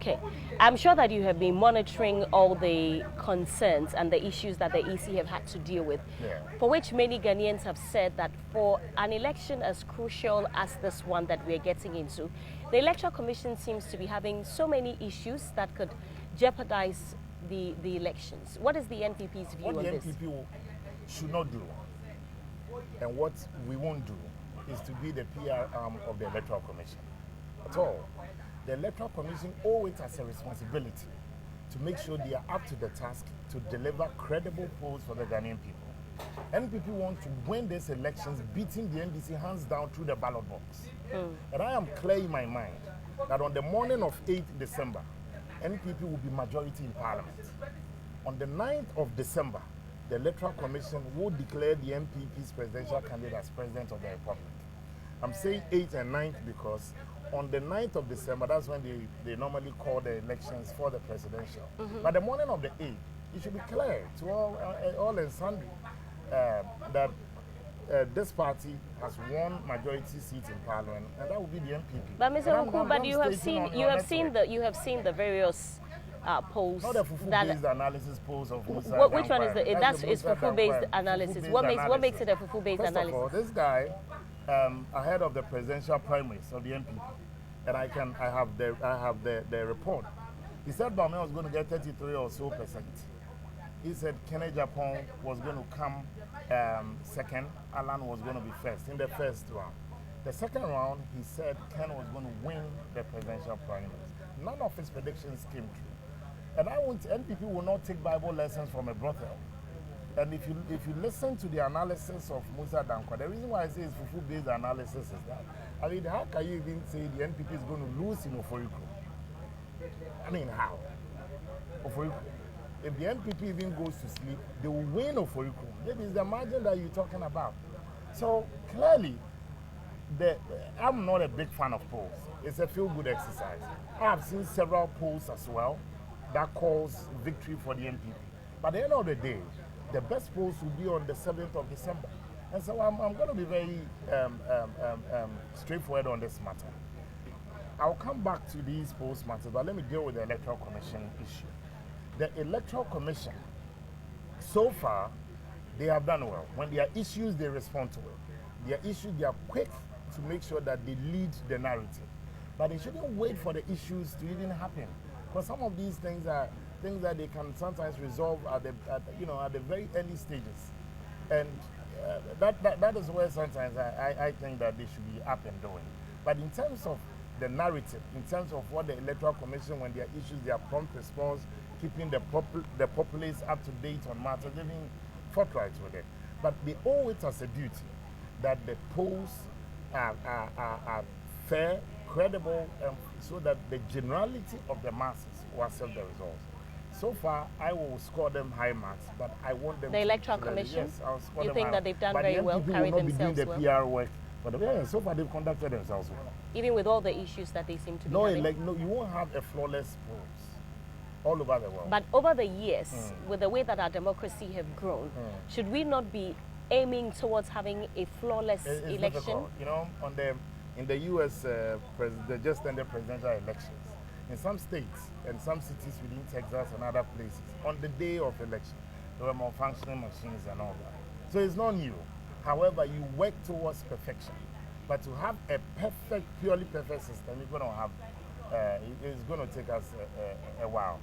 Okay. I'm sure that you have been monitoring all the concerns and the issues that the EC have had to deal with, for which many Ghanaians have said that for an election as crucial as this one that we're getting into, the Electoral Commission seems to be having so many issues that could jeopardize the elections. What is the NPP's view on this? What the NPP should not do and what we won't do is to be the PR arm of the Electoral Commission at all. The Electoral Commission always has a responsibility to make sure they are up to the task to deliver credible polls for the Ghanaian people. NPP want to win these elections, beating the NDC hands down through the ballot box. And I am clear in my mind that on the morning of 8th December, NPP will be majority in Parliament. On the 9th of December, the Electoral Commission will declare the NPP's presidential candidate as President of the Republic. I'm saying 8th and 9th because on the 9th of December, that's when they normally call the elections for the presidential. But the morning of the 8th, it should be clear to all and sundry that this party has won majority seats in Parliament, and that will be the NPP. But Mr. Awuku, but you have seen the various polls. Not the fufu-based analysis polls of Musa. Which one is the? That's fufu-based analysis. What makes it a fufu-based analysis? First of all, this guy, ahead of the presidential primaries of the NPP, and I have the report. He said Baume was going to get 33 or so %. He said Kenneth Japan was going to come second, Alan was going to be first in the first round. The second round, he said Ken was going to win the presidential primaries. None of his predictions came true. And NPP will not take Bible lessons from a brothel. And if you listen to the analysis of Musa Dankwa, the reason why I say it's fufu-based analysis is that, I mean, how can you even say the NPP is going to lose in Oforiko? I mean, how? Oforiko. If the NPP even goes to sleep, they will win Oforiko. That is the margin that you're talking about. So clearly, I'm not a big fan of polls. It's a feel-good exercise. I have seen several polls as well that calls victory for the NPP. But at the end of the day, the best polls will be on the 7th of December. And so I'm going to be very straightforward on this matter. I'll come back to these polls matters, but let me deal with the Electoral Commission issue. The Electoral Commission, so far, they have done well. When there are issues, they respond to it. There are issues, they are quick to make sure that they lead the narrative. But they shouldn't wait for the issues to even happen. Because some of these things are things that they can sometimes resolve at the very early stages. And that is where sometimes I think that they should be up and doing. But in terms of the narrative, in terms of what the Electoral Commission, when there are issues, their prompt response, keeping the populace up to date on matters, living forthright with it. But they owe it as a duty that the polls are fair, credible, so that the generality of the masses will accept the results. So far, I will score them high marks, but I want them the Electoral Commission? Yes, I'll score you them think high. that they've done but very well, carried themselves well? But the NPP will not be doing the PR work. But so far, they've conducted themselves well. Even with all the issues that they seem to be having? No, you won't have a flawless polls all over the world. But over the years, with the way that our democracy have grown, should we not be aiming towards having a flawless election? Difficult. You know, in the U.S., they just ended presidential elections. In some states and some cities within Texas and other places, on the day of election, there were malfunctioning machines and all that. So it's not new. However, you work towards perfection. But to have a purely perfect system, it's going to take us a while.